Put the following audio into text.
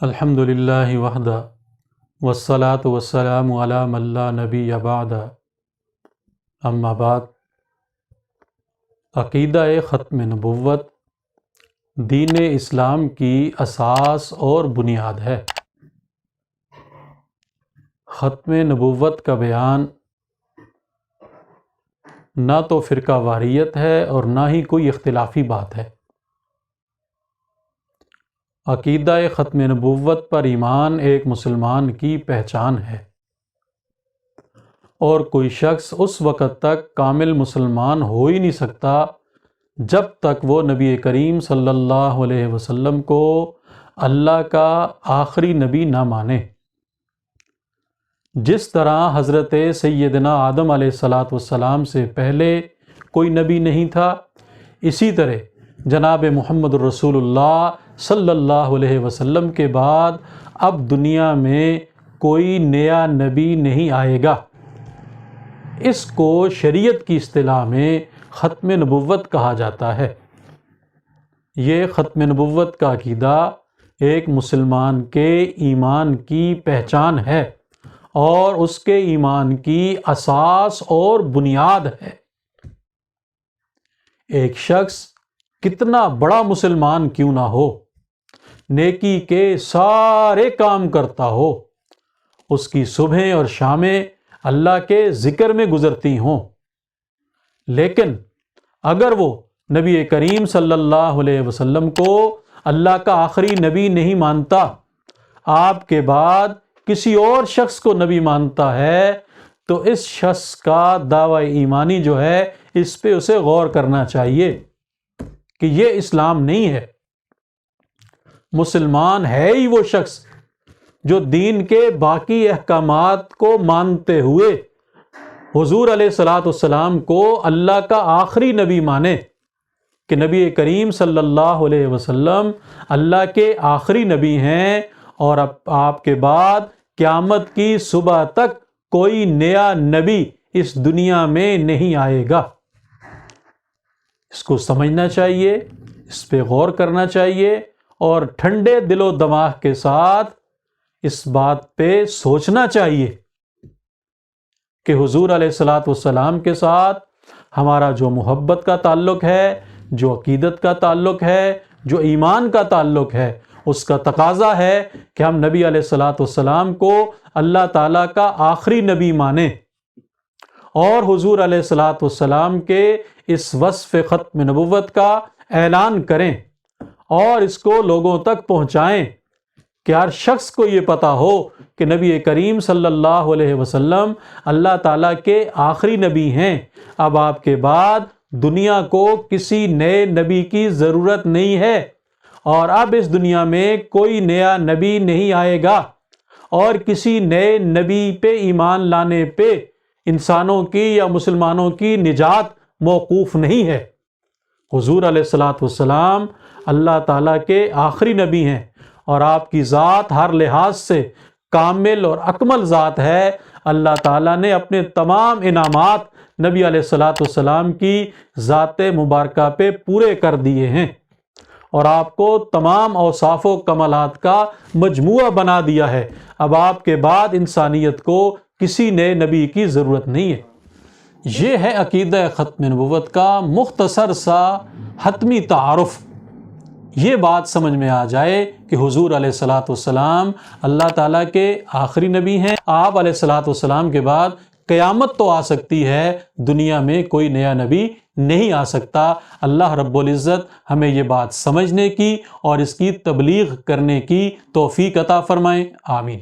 الحمد للہ وحدہ والصلاة والسلام علی من لا نبی بعد اما بعد۔ عقیدہ ختم نبوت دین اسلام کی اساس اور بنیاد ہے۔ ختم نبوت کا بیان نہ تو فرقہ واریت ہے اور نہ ہی کوئی اختلافی بات ہے۔ عقیدہ ختم نبوت پر ایمان ایک مسلمان کی پہچان ہے، اور کوئی شخص اس وقت تک کامل مسلمان ہو ہی نہیں سکتا جب تک وہ نبی کریم صلی اللہ علیہ وسلم کو اللہ کا آخری نبی نہ مانے۔ جس طرح حضرت سیدنا آدم علیہ السلام سے پہلے کوئی نبی نہیں تھا، اسی طرح جناب محمد رسول اللہ صلی اللہ علیہ وسلم کے بعد اب دنیا میں کوئی نیا نبی نہیں آئے گا۔ اس کو شریعت کی اصطلاح میں ختم نبوت کہا جاتا ہے۔ یہ ختم نبوت کا عقیدہ ایک مسلمان کے ایمان کی پہچان ہے اور اس کے ایمان کی اساس اور بنیاد ہے۔ ایک شخص کتنا بڑا مسلمان کیوں نہ ہو، نیکی کے سارے کام کرتا ہو، اس کی صبحیں اور شامیں اللہ کے ذکر میں گزرتی ہوں، لیکن اگر وہ نبی کریم صلی اللہ علیہ وسلم کو اللہ کا آخری نبی نہیں مانتا، آپ کے بعد کسی اور شخص کو نبی مانتا ہے، تو اس شخص کا دعوی ایمانی جو ہے اس پہ اسے غور کرنا چاہیے کہ یہ اسلام نہیں ہے۔ مسلمان ہے ہی وہ شخص جو دین کے باقی احکامات کو مانتے ہوئے حضور علیہ السلام کو اللہ کا آخری نبی مانے، کہ نبی کریم صلی اللہ علیہ وسلم اللہ کے آخری نبی ہیں، اور اب آپ کے بعد قیامت کی صبح تک کوئی نیا نبی اس دنیا میں نہیں آئے گا۔ اس کو سمجھنا چاہیے، اس پہ غور کرنا چاہیے، اور ٹھنڈے دل و دماغ کے ساتھ اس بات پہ سوچنا چاہیے کہ حضور علیہ السلام کے ساتھ ہمارا جو محبت کا تعلق ہے، جو عقیدت کا تعلق ہے، جو ایمان کا تعلق ہے، اس کا تقاضا ہے کہ ہم نبی علیہ السلام کو اللہ تعالیٰ کا آخری نبی مانیں، اور حضور علیہ السلام کے اس وصف ختم نبوت کا اعلان کریں اور اس کو لوگوں تک پہنچائیں کہ ہر شخص کو یہ پتہ ہو کہ نبی کریم صلی اللہ علیہ وسلم اللہ تعالیٰ کے آخری نبی ہیں۔ اب آپ کے بعد دنیا کو کسی نئے نبی کی ضرورت نہیں ہے، اور اب اس دنیا میں کوئی نیا نبی نہیں آئے گا، اور کسی نئے نبی پہ ایمان لانے پہ انسانوں کی یا مسلمانوں کی نجات موقوف نہیں ہے۔ حضور علیہ السلام اللہ تعالیٰ کے آخری نبی ہیں، اور آپ کی ذات ہر لحاظ سے کامل اور اکمل ذات ہے۔ اللہ تعالیٰ نے اپنے تمام انعامات نبی علیہ السلام کی ذات مبارکہ پہ پورے کر دیے ہیں، اور آپ کو تمام اوصاف و کمالات کا مجموعہ بنا دیا ہے۔ اب آپ کے بعد انسانیت کو کسی نئے نبی کی ضرورت نہیں ہے۔ یہ ہے عقیدہ ختم نبوت کا مختصر سا حتمی تعارف۔ یہ بات سمجھ میں آ جائے کہ حضور علیہ السلام اللہ تعالیٰ کے آخری نبی ہیں، آپ علیہ السلام کے بعد قیامت تو آ سکتی ہے، دنیا میں کوئی نیا نبی نہیں آ سکتا۔ اللہ رب العزت ہمیں یہ بات سمجھنے کی اور اس کی تبلیغ کرنے کی توفیق عطا فرمائیں، آمین۔